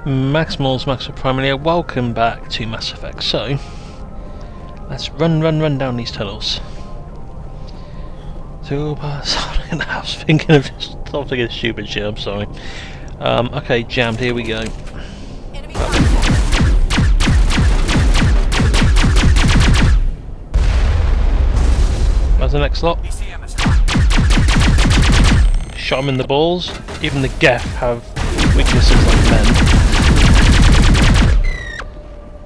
Maximal's Primal here. Welcome back to Mass Effect. So, let's run down these tunnels. So, I was thinking of something of stupid shit, I'm sorry. Okay, jammed, here we go. Where's the next lot? Shot him in the balls. Even the Geth have weaknesses like men.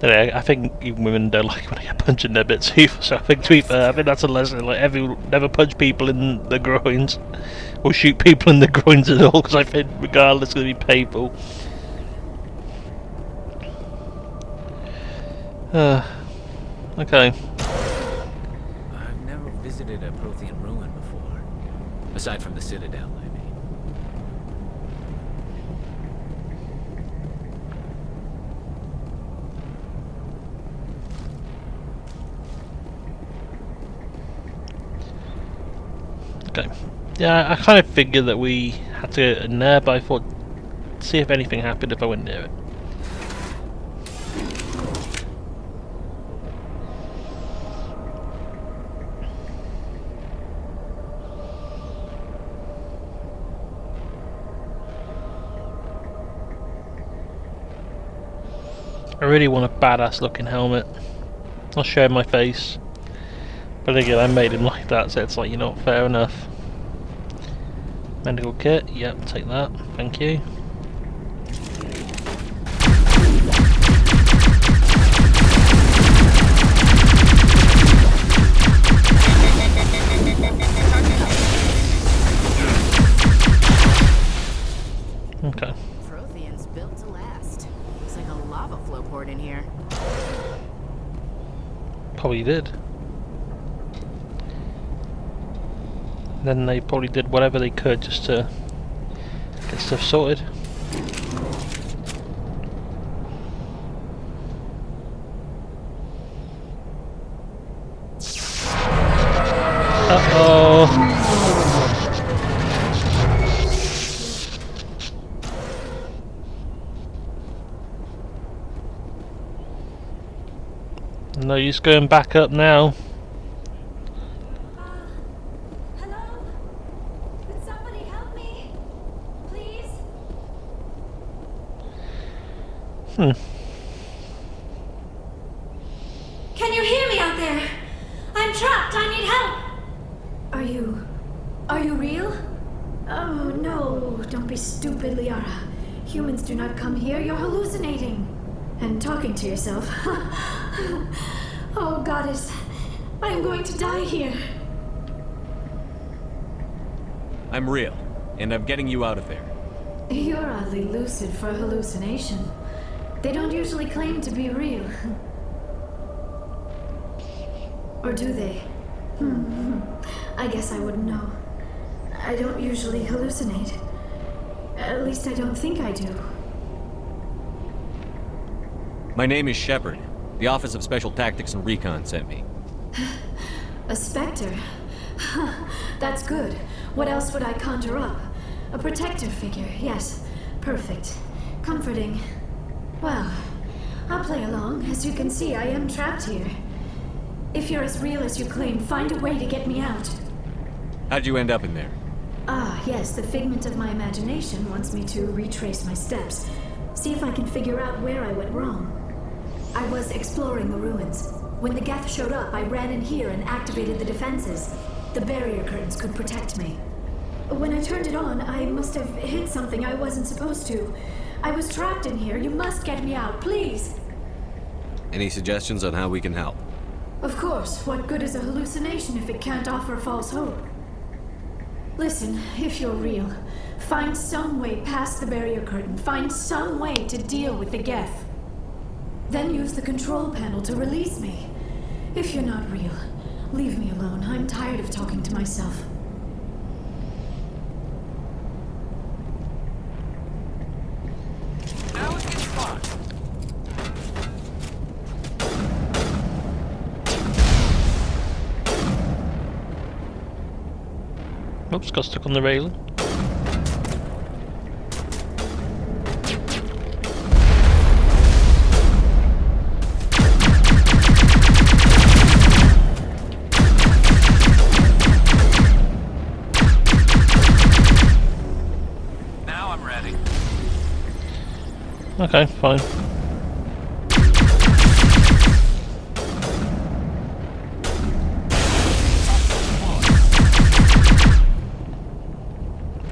Anyway, I think even women don't like when I get punched in their bits either, so I think to be fair, I think that's a lesson, like never punch people in the groins, or shoot people in the groins at all, because I think regardless it's going to be painful. Okay. I've never visited a Prothean ruin before, aside from the Citadel, I mean. Okay. Yeah, I kind of figured that we had to get in there, but I thought, see if anything happened if I went near it. I really want a badass looking helmet. I'll show my face. But again, I made him like that, so it's like, you know, fair enough. Medical kit, yep, take that, thank you. Okay. Prothean's built to last. Looks like a lava flow poured in here. Probably did. Then they probably did whatever they could just to get stuff sorted. Uh-oh. No use going back up now. Can you hear me out there? I'm trapped. I need help. Are you real? Oh no, don't be stupid, Liara. Humans do not come here. You're hallucinating. And talking to yourself. Oh, goddess. I am going to die here. I'm real, and I'm getting you out of there. You're oddly lucid for a hallucination. They don't usually claim to be real. Or do they? I guess I wouldn't know. I don't usually hallucinate. At least I don't think I do. My name is Shepard. The Office of Special Tactics and Recon sent me. A Spectre? That's good. What else would I conjure up? A protector figure, yes. Perfect. Comforting. Well, I'll play along. As you can see, I am trapped here. If you're as real as you claim, find a way to get me out. How'd you end up in there? Ah, yes, the figment of my imagination wants me to retrace my steps. See if I can figure out where I went wrong. I was exploring the ruins. When the Geth showed up, I ran in here and activated the defenses. The barrier curtains could protect me. When I turned it on, I must have hit something I wasn't supposed to. I was trapped in here. You must get me out, please. Any suggestions on how we can help? Of course. What good is a hallucination if it can't offer false hope? Listen, if you're real, find some way past the barrier curtain. Find some way to deal with the Geth. Then use the control panel to release me. If you're not real, leave me alone. I'm tired of talking to myself. Now it's getting fun. Oops, got stuck on the railing. Okay, fine.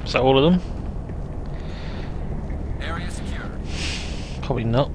Is that all of them? Area secure. Probably not.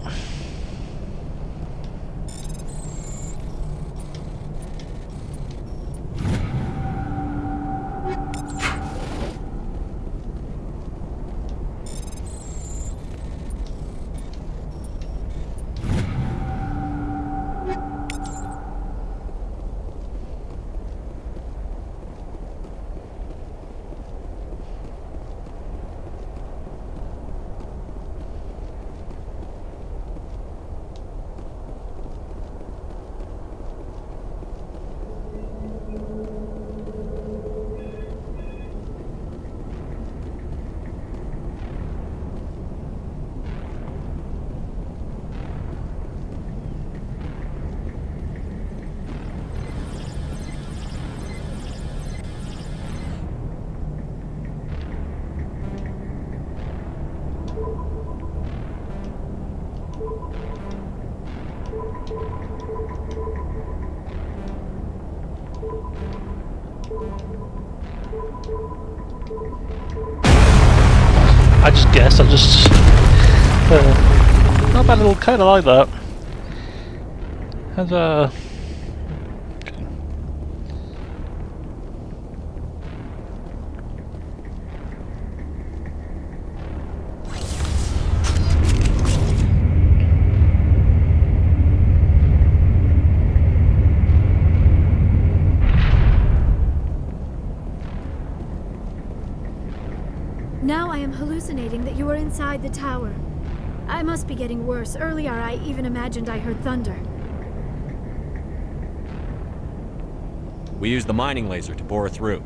I just guessed, not bad little kinda like that. Has a... Now I am hallucinating that you are inside the tower. I must be getting worse. Earlier I even imagined I heard thunder. We used the mining laser to bore through.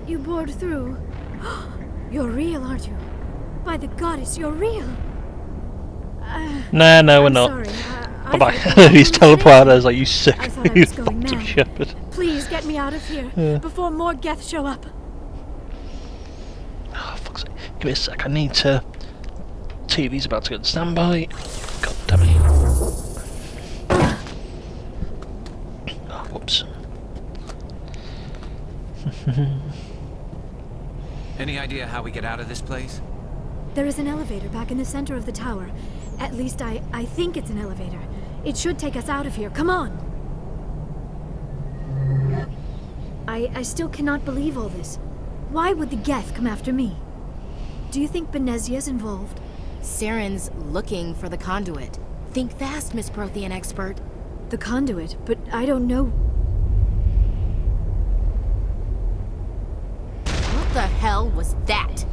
You bored through? You're real, aren't you? By the goddess, you're real! Nah, no, we're I'm not. sorry. Bye-bye. thought He's you were teleported, like, you sick. I thought I You was going fucked up mad. shepherd. Please get me out of here before more Geth show up. Oh, fuck's sake. Give me a sec, I need to... TV's about to go to standby. God damn it. Oh, whoops. Any idea how we get out of this place? There is an elevator back in the center of the tower. At least I think it's an elevator. It should take us out of here. Come on! I still cannot believe all this. Why would the Geth come after me? Do you think Benezia's involved? Saren's looking for the conduit. Think fast, Miss Prothean expert. The conduit? But I don't know. What the hell was that?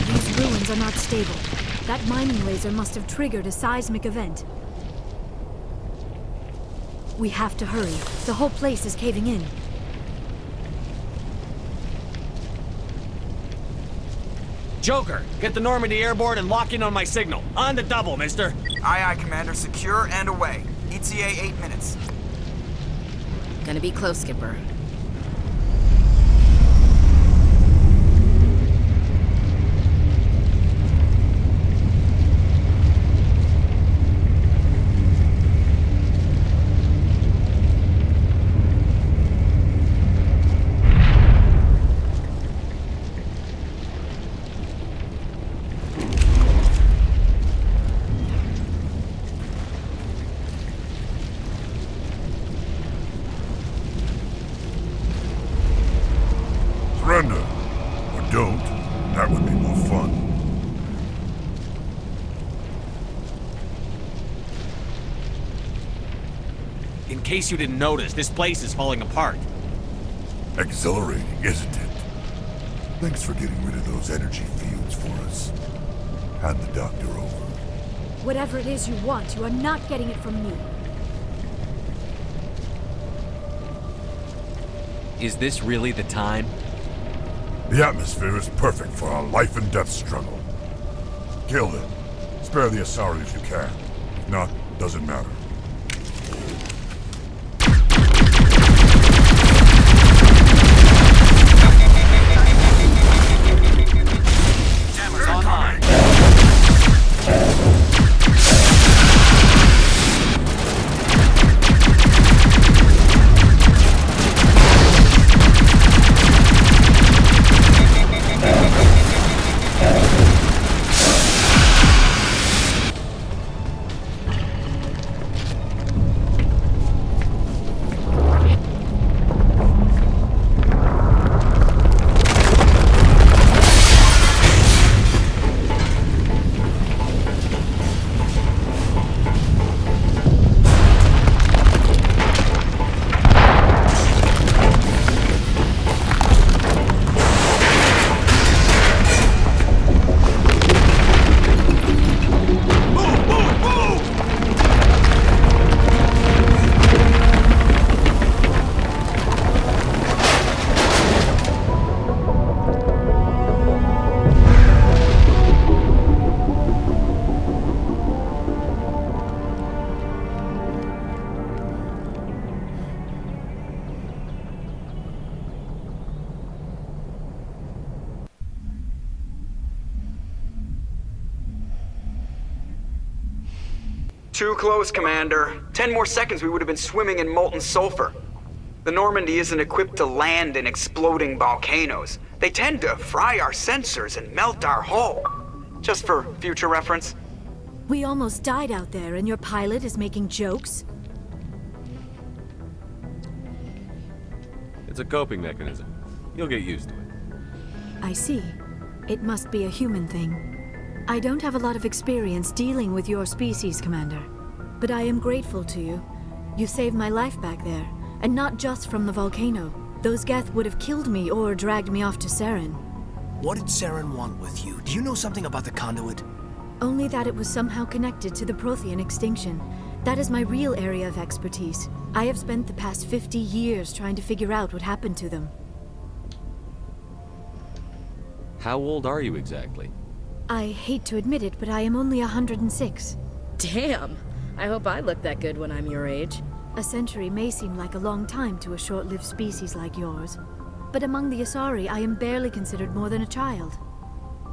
These ruins are not stable. That mining laser must have triggered a seismic event. We have to hurry. The whole place is caving in. Joker, get the Normandy airborne and lock in on my signal. On the double, mister. Aye, aye, Commander. Secure and away. ETA 8 minutes. Gonna be close, Skipper. Surrender. Or don't. That would be more fun. In case you didn't notice, this place is falling apart. Exhilarating, isn't it? Thanks for getting rid of those energy fields for us. Hand the doctor over. Whatever it is you want, you are not getting it from me. Is this really the time? The atmosphere is perfect for a life and death struggle. Kill them. Spare the Asari if you can. If not, doesn't matter. Too close, Commander. 10 more seconds we would have been swimming in molten sulfur. The Normandy isn't equipped to land in exploding volcanoes. They tend to fry our sensors and melt our hull. Just for future reference. We almost died out there, and your pilot is making jokes? It's a coping mechanism. You'll get used to it. I see. It must be a human thing. I don't have a lot of experience dealing with your species, Commander. But I am grateful to you. You saved my life back there, and not just from the volcano. Those Geth would have killed me or dragged me off to Saren. What did Saren want with you? Do you know something about the conduit? Only that it was somehow connected to the Prothean extinction. That is my real area of expertise. I have spent the past 50 years trying to figure out what happened to them. How old are you exactly? I hate to admit it, but I am only 106. Damn! I hope I look that good when I'm your age. A century may seem like a long time to a short-lived species like yours. But among the Asari, I am barely considered more than a child.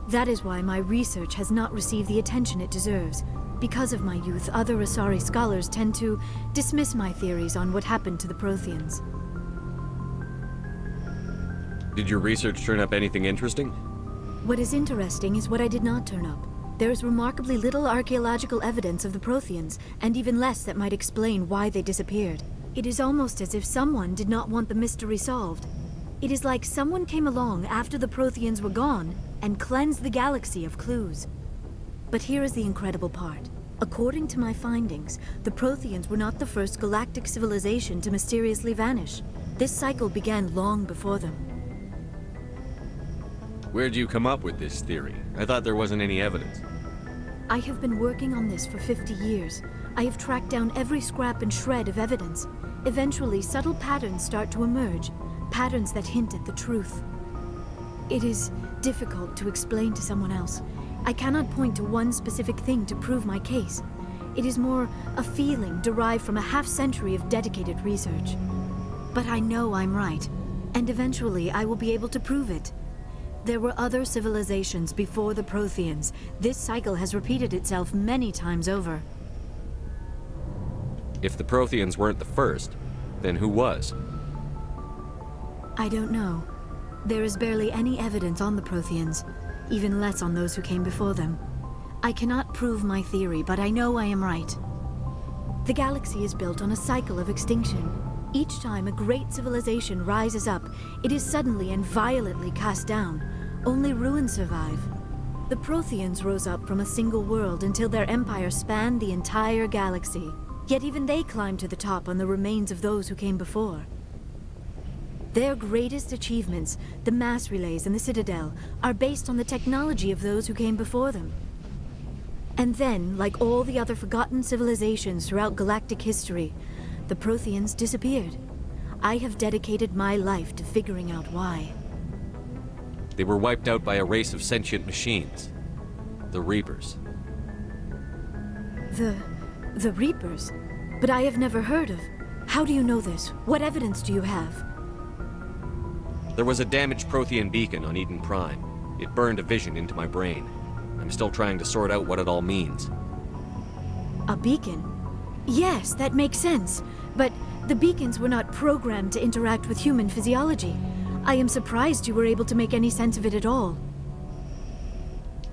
That is why my research has not received the attention it deserves. Because of my youth, other Asari scholars tend to dismiss my theories on what happened to the Protheans. Did your research turn up anything interesting? What is interesting is what I did not turn up. There is remarkably little archaeological evidence of the Protheans, and even less that might explain why they disappeared. It is almost as if someone did not want the mystery solved. It is like someone came along after the Protheans were gone and cleansed the galaxy of clues. But here is the incredible part. According to my findings, the Protheans were not the first galactic civilization to mysteriously vanish. This cycle began long before them. Where'd you come up with this theory? I thought there wasn't any evidence. I have been working on this for 50 years. I have tracked down every scrap and shred of evidence. Eventually, subtle patterns start to emerge, patterns that hint at the truth. It is difficult to explain to someone else. I cannot point to one specific thing to prove my case. It is more a feeling derived from a half-century of dedicated research. But I know I'm right, and eventually I will be able to prove it. There were other civilizations before the Protheans. This cycle has repeated itself many times over. If the Protheans weren't the first, then who was? I don't know. There is barely any evidence on the Protheans, even less on those who came before them. I cannot prove my theory, but I know I am right. The galaxy is built on a cycle of extinction. Each time a great civilization rises up, it is suddenly and violently cast down. Only ruins survive. The Protheans rose up from a single world until their empire spanned the entire galaxy. Yet even they climbed to the top on the remains of those who came before. Their greatest achievements, the mass relays and the Citadel, are based on the technology of those who came before them. And then, like all the other forgotten civilizations throughout galactic history, the Protheans disappeared. I have dedicated my life to figuring out why. They were wiped out by a race of sentient machines. The Reapers. The Reapers? But I have never heard of. How do you know this? What evidence do you have? There was a damaged Prothean beacon on Eden Prime. It burned a vision into my brain. I'm still trying to sort out what it all means. A beacon? Yes, that makes sense. But the beacons were not programmed to interact with human physiology. I am surprised you were able to make any sense of it at all.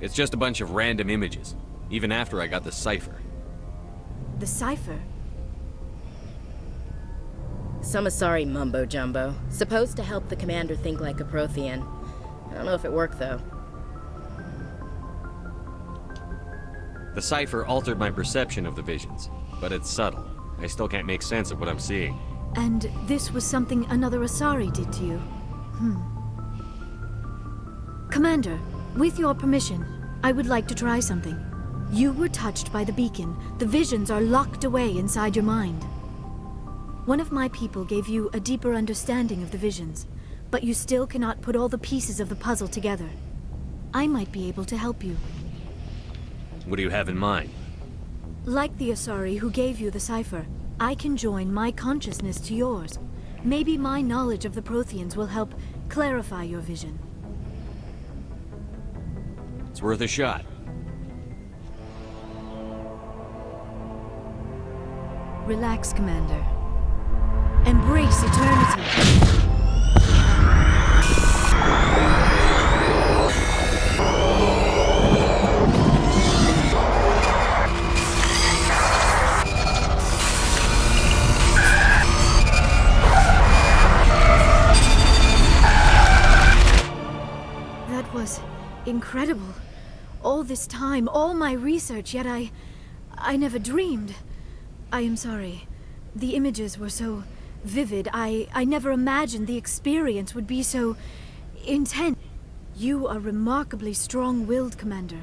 It's just a bunch of random images, even after I got the cipher. The cipher? Some Asari mumbo-jumbo. Supposed to help the commander think like a Prothean. I don't know if it worked, though. The cipher altered my perception of the visions, but it's subtle. I still can't make sense of what I'm seeing. And this was something another Asari did to you? Commander, with your permission, I would like to try something. You were touched by the beacon. The visions are locked away inside your mind. One of my people gave you a deeper understanding of the visions, but you still cannot put all the pieces of the puzzle together. I might be able to help you. What do you have in mind? Like the Asari who gave you the cipher, I can join my consciousness to yours. Maybe my knowledge of the Protheans will help clarify your vision. It's worth a shot. Relax, Commander. Embrace eternity. That was incredible. All this time, all my research, yet I never dreamed. I am sorry. The images were so vivid. I never imagined the experience would be so intense. You are remarkably strong-willed, Commander.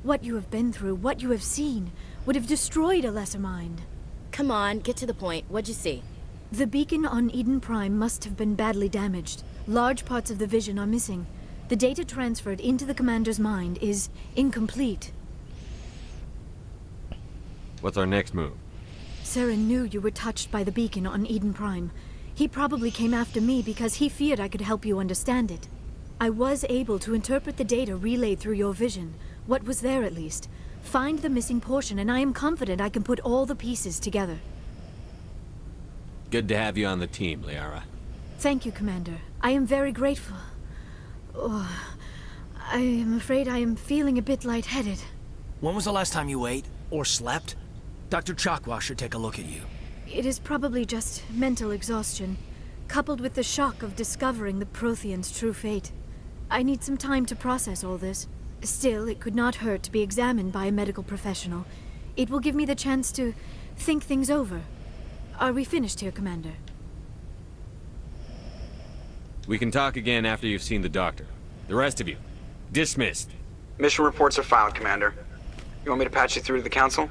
What you have been through, what you have seen, would have destroyed a lesser mind. Come on, get to the point. What'd you see? The beacon on Eden Prime must have been badly damaged. Large parts of the vision are missing. The data transferred into the Commander's mind is incomplete. What's our next move? Saren knew you were touched by the beacon on Eden Prime. He probably came after me because he feared I could help you understand it. I was able to interpret the data relayed through your vision, what was there at least, find the missing portion, and I am confident I can put all the pieces together. Good to have you on the team, Liara. Thank you, Commander. I am very grateful. Oh, I am afraid I am feeling a bit lightheaded. When was the last time you ate or slept? Dr. Chakwa should take a look at you. It is probably just mental exhaustion, coupled with the shock of discovering the Prothean's true fate. I need some time to process all this. Still, it could not hurt to be examined by a medical professional. It will give me the chance to think things over. Are we finished here, Commander? We can talk again after you've seen the doctor. The rest of you, dismissed. Mission reports are filed, Commander. You want me to patch you through to the Council?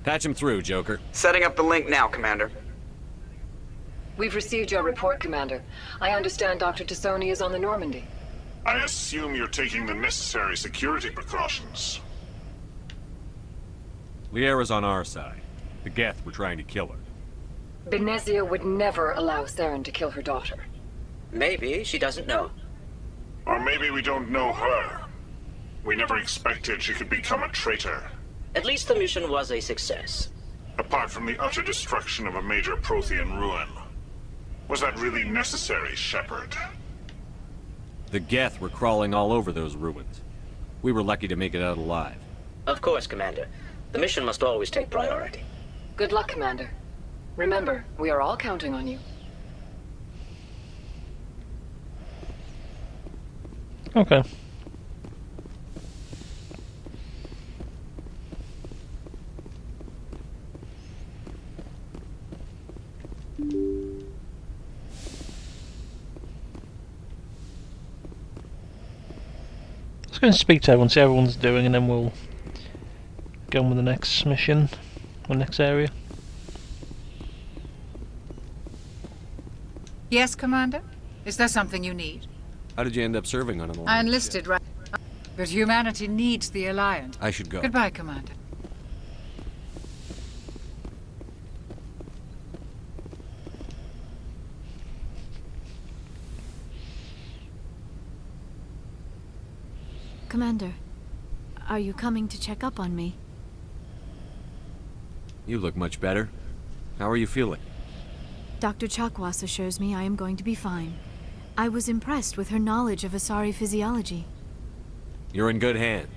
Patch him through, Joker. Setting up the link now, Commander. We've received your report, Commander. I understand Dr. Tassoni is on the Normandy. I assume you're taking the necessary security precautions. Liara's on our side. The Geth were trying to kill her. Benezia would never allow Saren to kill her daughter. Maybe she doesn't know. Or maybe we don't know her. We never expected she could become a traitor. At least the mission was a success. Apart from the utter destruction of a major Prothean ruin. Was that really necessary, Shepard? The Geth were crawling all over those ruins. We were lucky to make it out alive. Of course, Commander. The mission must always take priority. Good luck, Commander. Remember, we are all counting on you. Okay. Let's go and speak to everyone, see how everyone's doing, and then we'll go on with the next mission, the next area. Yes, Commander? Is there something you need? How did you end up serving on an alliance? I enlisted right... But humanity needs the Alliance. I should go. Goodbye, Commander. Commander, are you coming to check up on me? You look much better. How are you feeling? Dr. Chakwas assures me I am going to be fine. I was impressed with her knowledge of Asari physiology. You're in good hands.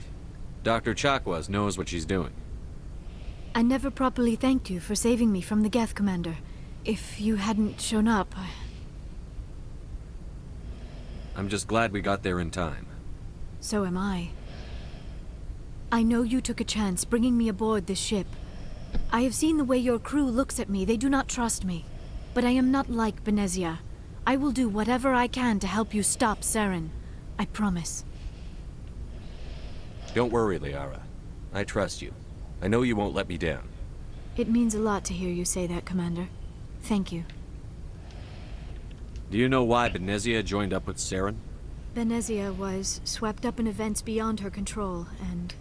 Dr. Chakwas knows what she's doing. I never properly thanked you for saving me from the Geth, Commander. If you hadn't shown up, I'm just glad we got there in time. So am I. I know you took a chance bringing me aboard this ship. I have seen the way your crew looks at me. They do not trust me. But I am not like Benezia. I will do whatever I can to help you stop Saren. I promise. Don't worry, Liara. I trust you. I know you won't let me down. It means a lot to hear you say that, Commander. Thank you. Do you know why Benezia joined up with Saren? Benezia was swept up in events beyond her control and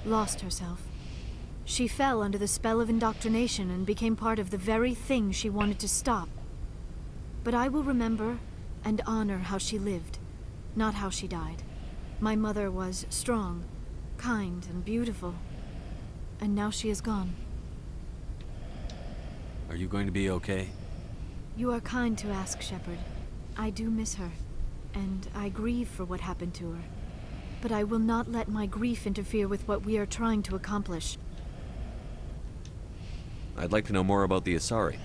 lost herself. She fell under the spell of indoctrination and became part of the very thing she wanted to stop. But I will remember and honor how she lived, not how she died. My mother was strong, kind, and beautiful. And now she is gone. Are you going to be okay? You are kind to ask, Shepard. I do miss her, and I grieve for what happened to her. But I will not let my grief interfere with what we are trying to accomplish. I'd like to know more about the Asari.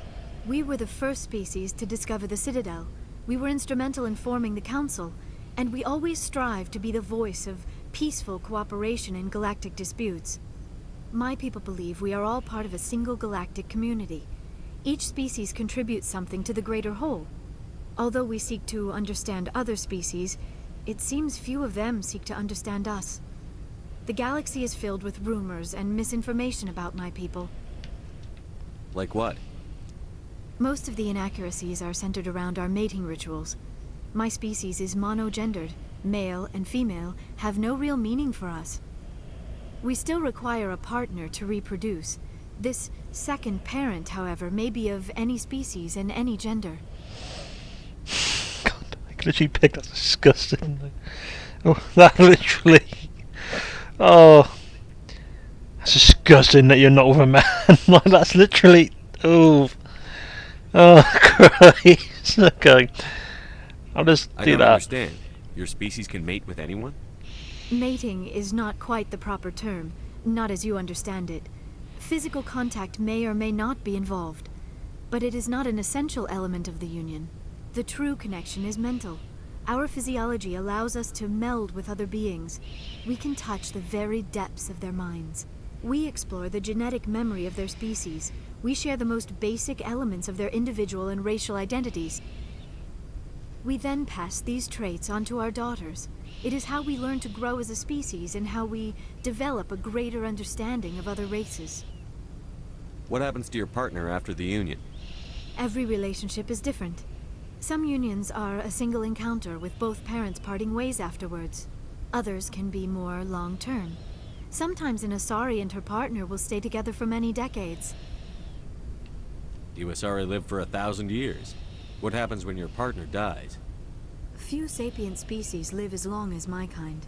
We were the first species to discover the Citadel. We were instrumental in forming the Council, and we always strive to be the voice of peaceful cooperation in galactic disputes. My people believe we are all part of a single galactic community. Each species contributes something to the greater whole. Although we seek to understand other species, it seems few of them seek to understand us. The galaxy is filled with rumors and misinformation about my people. Like what? Most of the inaccuracies are centered around our mating rituals. My species is monogendered. Male and female have no real meaning for us. We still require a partner to reproduce. This second parent, however, may be of any species and any gender. God, I can literally pick. That's disgusting. Oh, that literally. Oh, that's disgusting that you're not with a man. Like, that's literally. Oh, Christ. Okay, I'll just do I don't that. understand. Your species can mate with anyone? Mating is not quite the proper term, not as you understand it. Physical contact may or may not be involved, but it is not an essential element of the union. The true connection is mental. Our physiology allows us to meld with other beings. We can touch the very depths of their minds. We explore the genetic memory of their species. We share the most basic elements of their individual and racial identities. We then pass these traits on to our daughters. It is how we learn to grow as a species and how we develop a greater understanding of other races. What happens to your partner after the union? Every relationship is different. Some unions are a single encounter with both parents parting ways afterwards. Others can be more long-term. Sometimes an Asari and her partner will stay together for many decades. You Asari live for 1,000 years. What happens when your partner dies? Few sapient species live as long as my kind.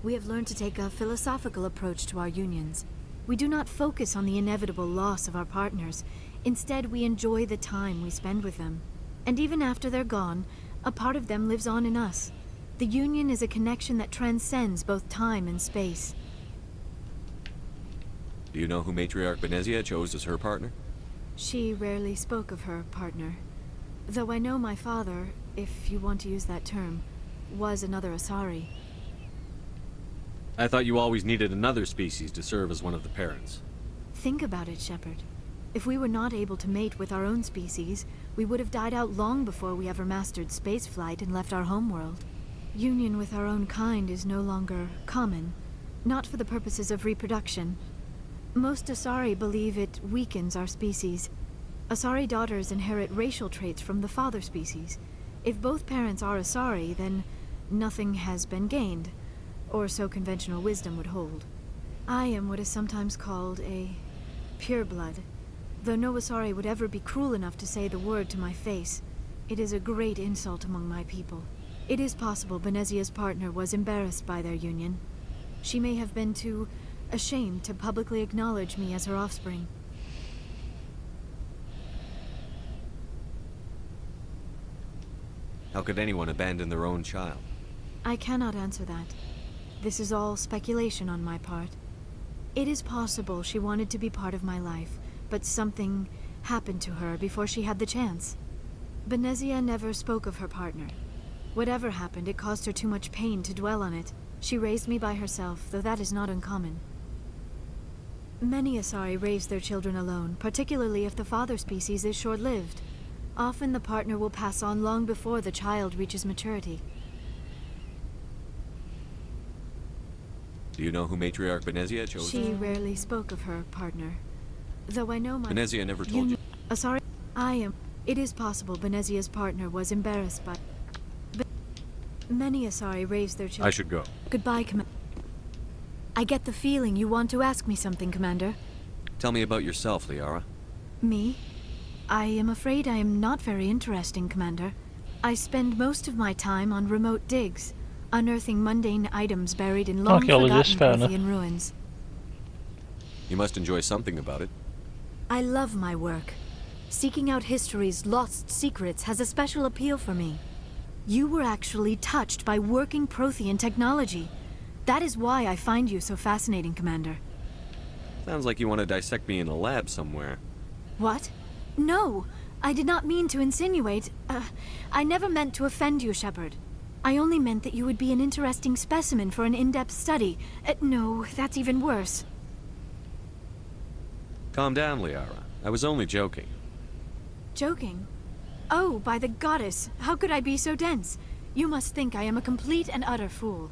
We have learned to take a philosophical approach to our unions. We do not focus on the inevitable loss of our partners. Instead, we enjoy the time we spend with them. And even after they're gone, a part of them lives on in us. The union is a connection that transcends both time and space. Do you know who Matriarch Benezia chose as her partner? She rarely spoke of her partner. Though I know my father, if you want to use that term, was another Asari. I thought you always needed another species to serve as one of the parents. Think about it, Shepard. If we were not able to mate with our own species, we would have died out long before we ever mastered spaceflight and left our homeworld. Union with our own kind is no longer common, not for the purposes of reproduction. Most Asari believe it weakens our species. Asari daughters inherit racial traits from the father species. If both parents are Asari, then nothing has been gained, or so conventional wisdom would hold. I am what is sometimes called a pureblood, though no Asari would ever be cruel enough to say the word to my face. It is a great insult among my people. It is possible Benezia's partner was embarrassed by their union. She may have been too ashamed to publicly acknowledge me as her offspring. How could anyone abandon their own child? I cannot answer that. This is all speculation on my part. It is possible she wanted to be part of my life, but something happened to her before she had the chance. Benezia never spoke of her partner. Whatever happened, it caused her too much pain to dwell on it. She raised me by herself, though that is not uncommon. Many Asari raise their children alone, particularly if the father species is short-lived. Often the partner will pass on long before the child reaches maturity. Do you know who Matriarch Benezia chose? She rarely spoke of her partner. Though I know my... Benezia never told you. Asari, I am... It is possible Benezia's partner was embarrassed by... Many Asari raise their children... I should go. Goodbye, Commander. I get the feeling you want to ask me something, Commander. Tell me about yourself, Liara. Me? I am afraid I am not very interesting, Commander. I spend most of my time on remote digs, unearthing mundane items buried in long-forgotten Prothean ruins. You must enjoy something about it. I love my work. Seeking out history's lost secrets has a special appeal for me. You were actually touched by working Prothean technology. That is why I find you so fascinating, Commander. Sounds like you want to dissect me in a lab somewhere. What? No, I did not mean to insinuate. I never meant to offend you, Shepard. I only meant that you would be an interesting specimen for an in-depth study. No, that's even worse. Calm down, Liara. I was only joking. Joking? Oh, by the goddess, how could I be so dense? You must think I am a complete and utter fool.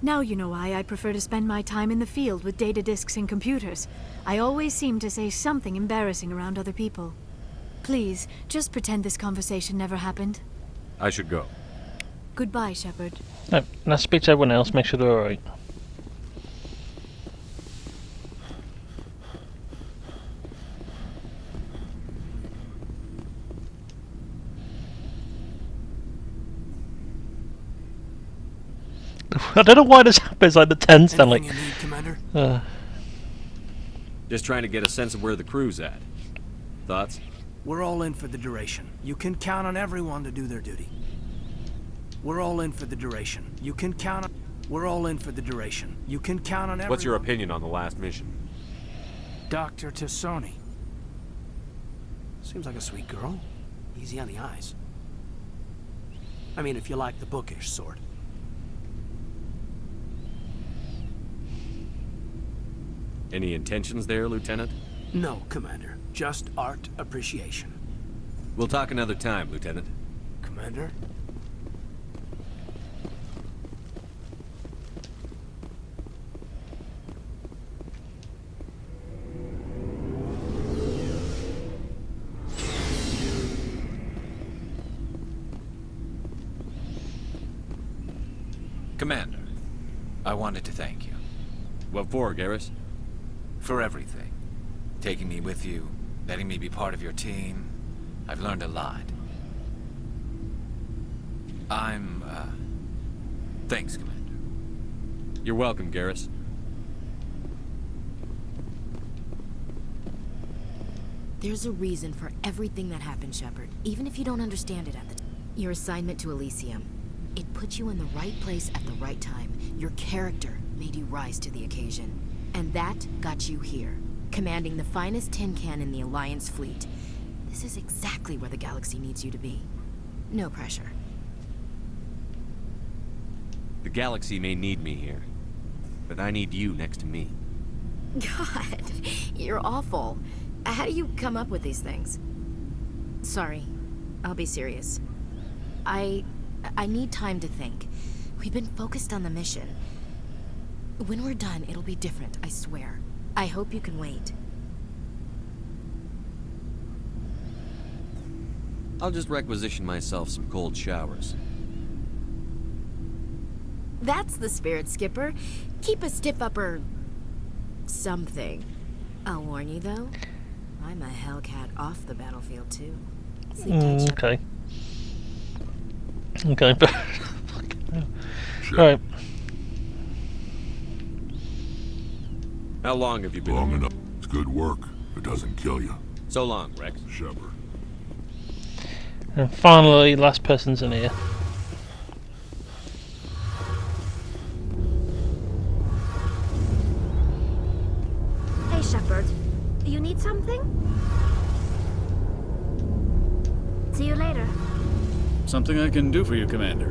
Now you know why I prefer to spend my time in the field with data disks and computers. I always seem to say something embarrassing around other people. Please, just pretend this conversation never happened. I should go. Goodbye, Shepard. No, let's speak to everyone else, make sure they're alright. I don't know why this happens, like the tents then like... Anything you need, Commander? Just trying to get a sense of where the crew's at. Thoughts? We're all in for the duration. You can count on everyone to do their duty. We're all in for the duration. You can count on... We're all in for the duration. You can count on everyone... What's your opinion on the last mission? Dr. Tassoni. Seems like a sweet girl. Easy on the eyes. I mean, if you like the bookish sort. Any intentions there, Lieutenant? No, Commander. Just art appreciation. We'll talk another time, Lieutenant. Commander? Commander, I wanted to thank you. What for, Garrus? For everything. Taking me with you, letting me be part of your team. I've learned a lot. Thanks, Commander. You're welcome, Garrus. There's a reason for everything that happened, Shepard, even if you don't understand it at the time. Your assignment to Elysium. It put you in the right place at the right time. Your character made you rise to the occasion. And that got you here, commanding the finest tin can in the Alliance fleet. This is exactly where the galaxy needs you to be. No pressure. The galaxy may need me here, but I need you next to me. God, you're awful. How do you come up with these things? Sorry, I'll be serious. I need time to think. We've been focused on the mission. When we're done, it'll be different, I swear. I hope you can wait. I'll just requisition myself some cold showers. That's the spirit, Skipper. Keep a stiff upper... something. I'll warn you, though. I'm a Hellcat off the battlefield, too. Sleep tight, Shepard. Okay. Okay, but... Alright. How long have you been? Long enough. It's good work. It doesn't kill you. So long, Rex. Shepard. And finally, last person's in here. Hey, Shepard. You need something? See you later. Something I can do for you, Commander.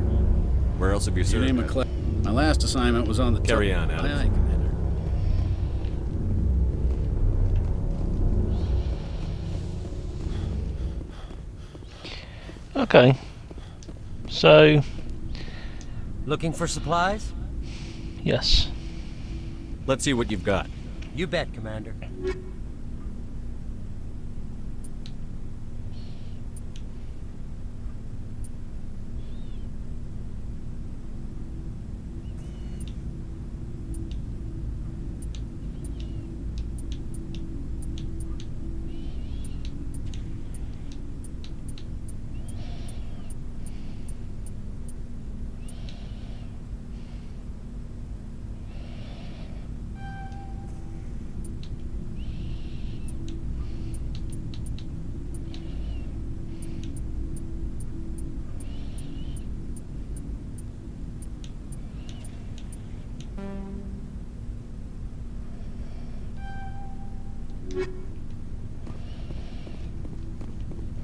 Where else have you served? Your name My last assignment was on the... Carry on, Alex. Aye, aye, Commander. Okay. So... Looking for supplies? Yes. Let's see what you've got. You bet, Commander.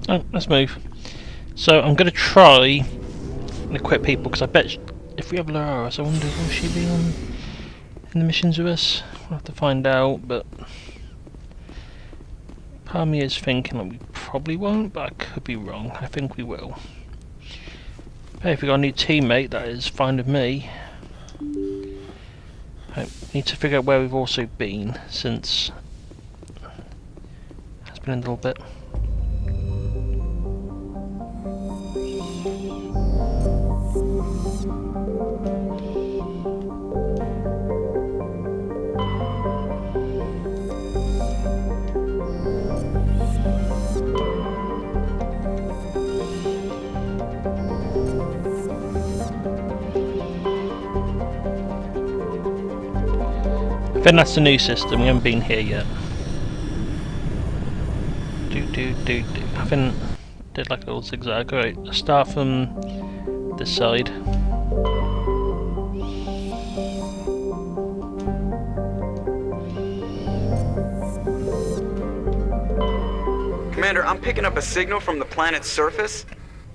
Oh, let's move. So I'm going to try and equip people, because I bet if we have Laura's, I wonder will she be on in the missions with us? We'll have to find out, but part of me is thinking that we probably won't, but I could be wrong. I think we will. Hey, if we got a new teammate, that is fine with me. I need to figure out where we've also been, since it's been a little bit. I think that's the new system, we haven't been here yet. I think did like a little zigzag. Alright, let's start from this side. Commander, I'm picking up a signal from the planet's surface.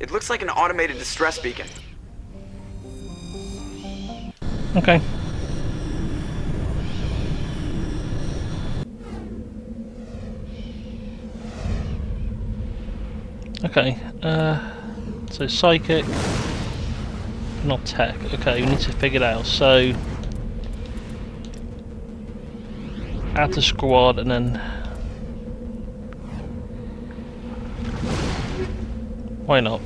It looks like an automated distress beacon. Okay. Okay, so psychic, not tech. Okay, we need to figure it out. So, add to squad and then. Why not?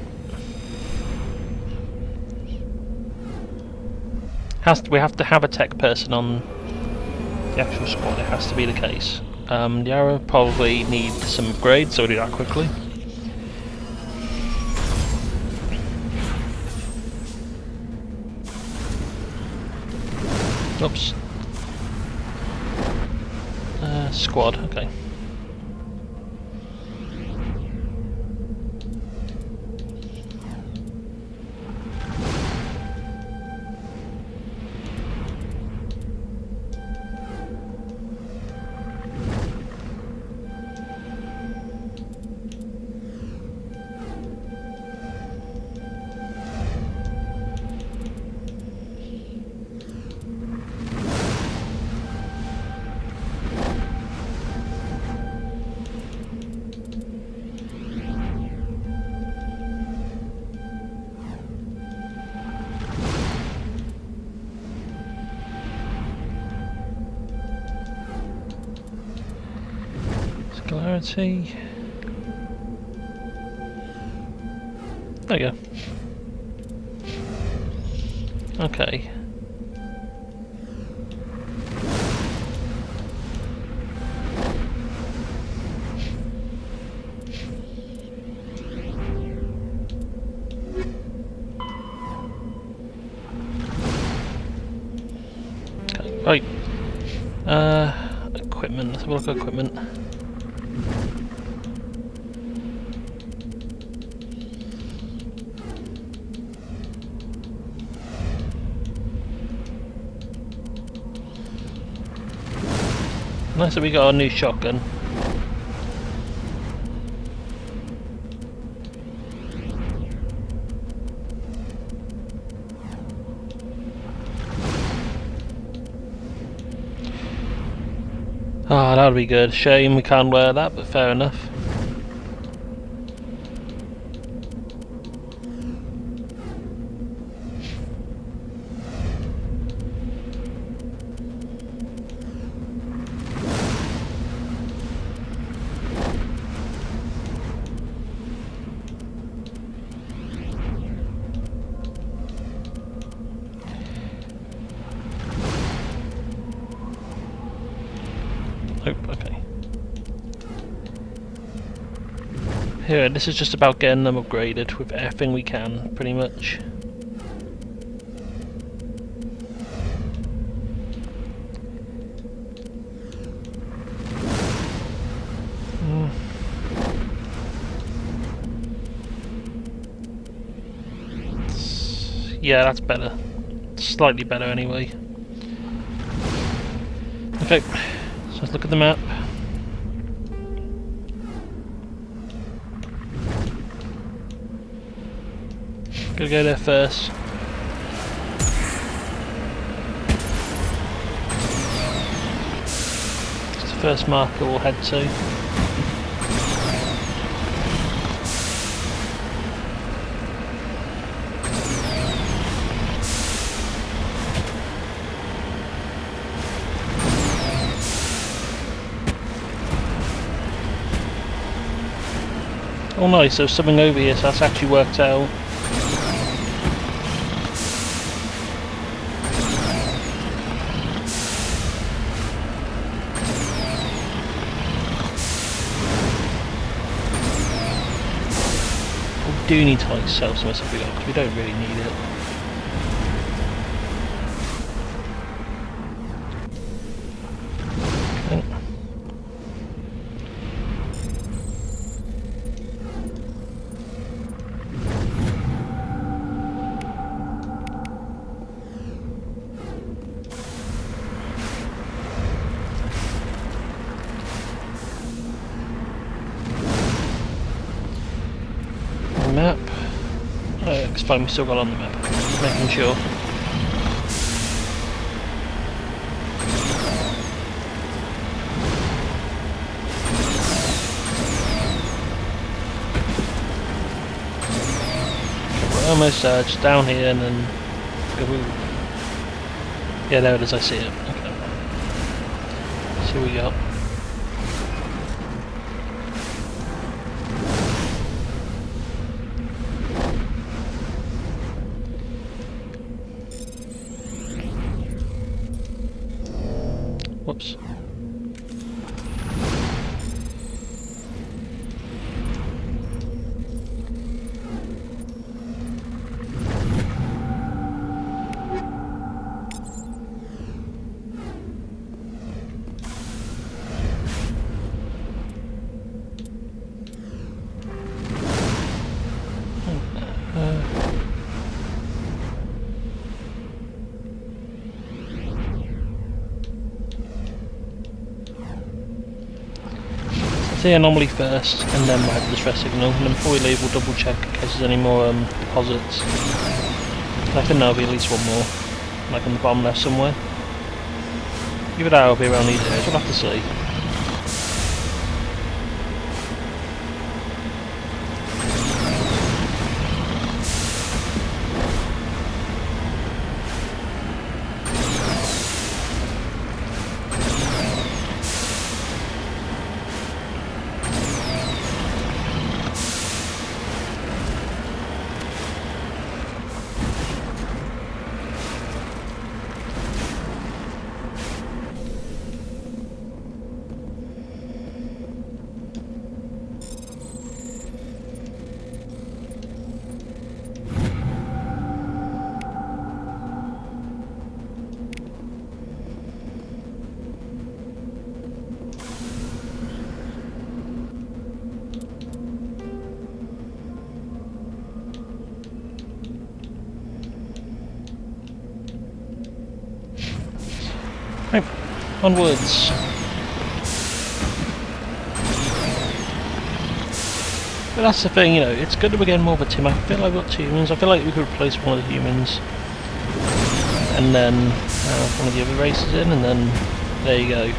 We have to have a tech person on the actual squad, it has to be the case. The arrow probably needs some upgrades, so we'll do that quickly. Oops. Squad, okay. Clarity. There you go. Okay. Okay, right. Equipment. Let's have a look at equipment. Nice that we got our new shotgun. Ah, that would be good. Shame we can't wear that, but fair enough. Okay. Here, this is just about getting them upgraded with everything we can, pretty much. Yeah, that's better. Slightly better anyway. Okay, so let's look at the map. Gotta go there first. It's the first marker we'll head to. Oh nice, there's something over here, so that's actually worked out. We do need to like sell some of this because we don't really need it. Map. Oh, it's fine, we still got on the map. Just making sure. We're almost just down here and then go. Yeah, there it is, I see it. Okay. Let's see what we got. Whoops. The anomaly first, and then we'll head to the stress signal, and then before we leave we'll double check in case there's any more deposits. I think there'll be at least one more, like on the bottom left somewhere. Either that or be around these areas, we'll have to see. Right, onwards. But that's the thing, you know, it's good that we're getting more of a team. I feel like we've got 2 humans. I feel like we could replace one of the humans and then one of the other races in, and then there you go.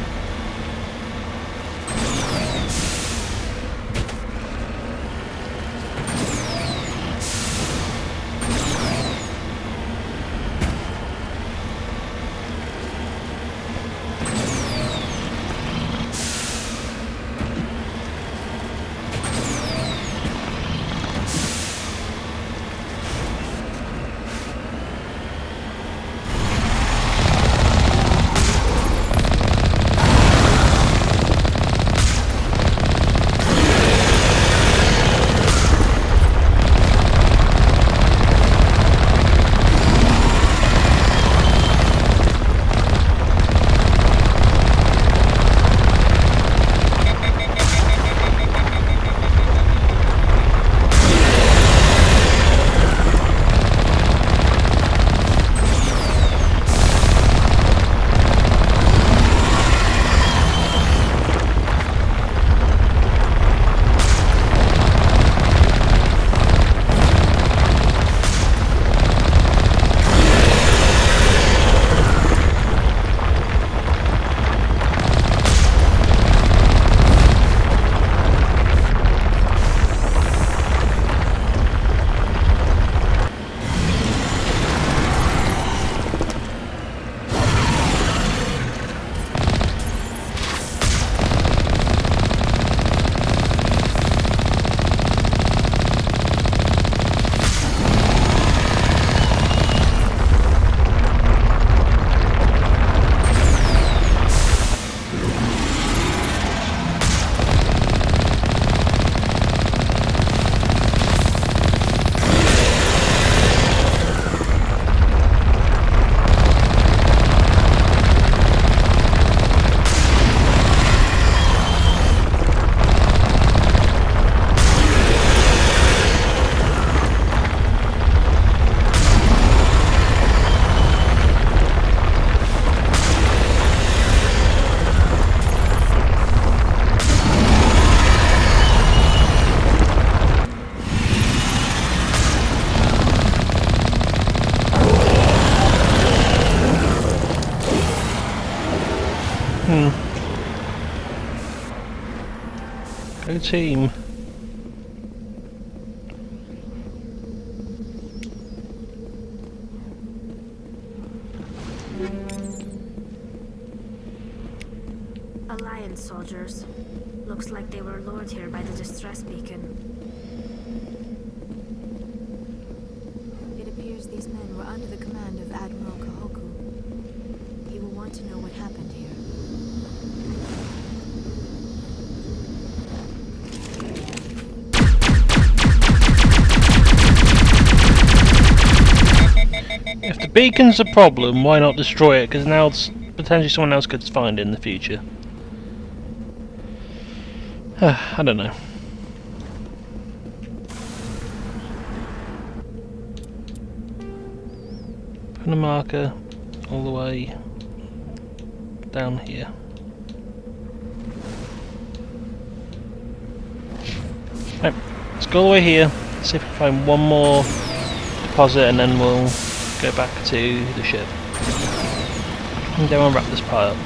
Good team. Alliance soldiers. Looks like they were lured here by the distress beacon. It appears these men were under the command of Admiral Kahoku. He will want to know what happened here. If the beacon's a problem, why not destroy it? Because now potentially someone else could find it in the future. I don't know. Put a marker all the way down here. Right, let's go all the way here, see if we can find one more deposit, and then we'll go back to the ship. And then we'll wrap this part up.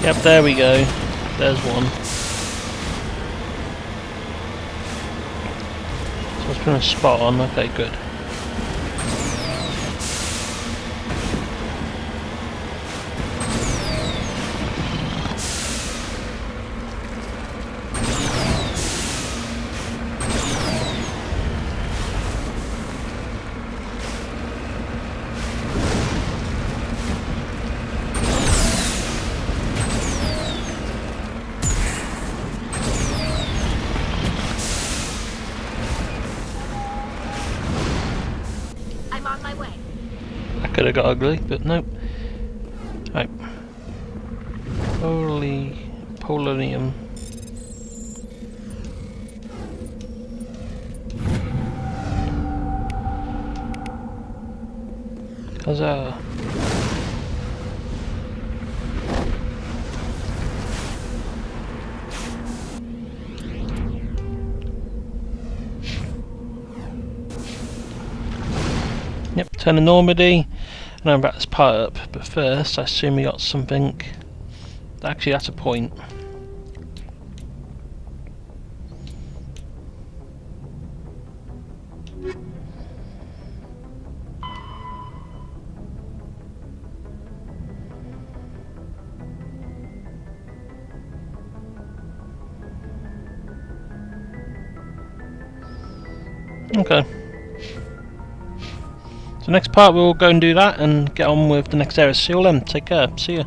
Yep, there we go. There's one. So it's been a spot on. Okay, good. Could have got ugly, but nope. Right. Polonium. Huzzah. Yep, turn the Normandy. And I'm about this part up, but first I assume we got something. Actually, that's a point. Okay. So next part we'll go and do that and get on with the next area. See you all then. Take care. See ya.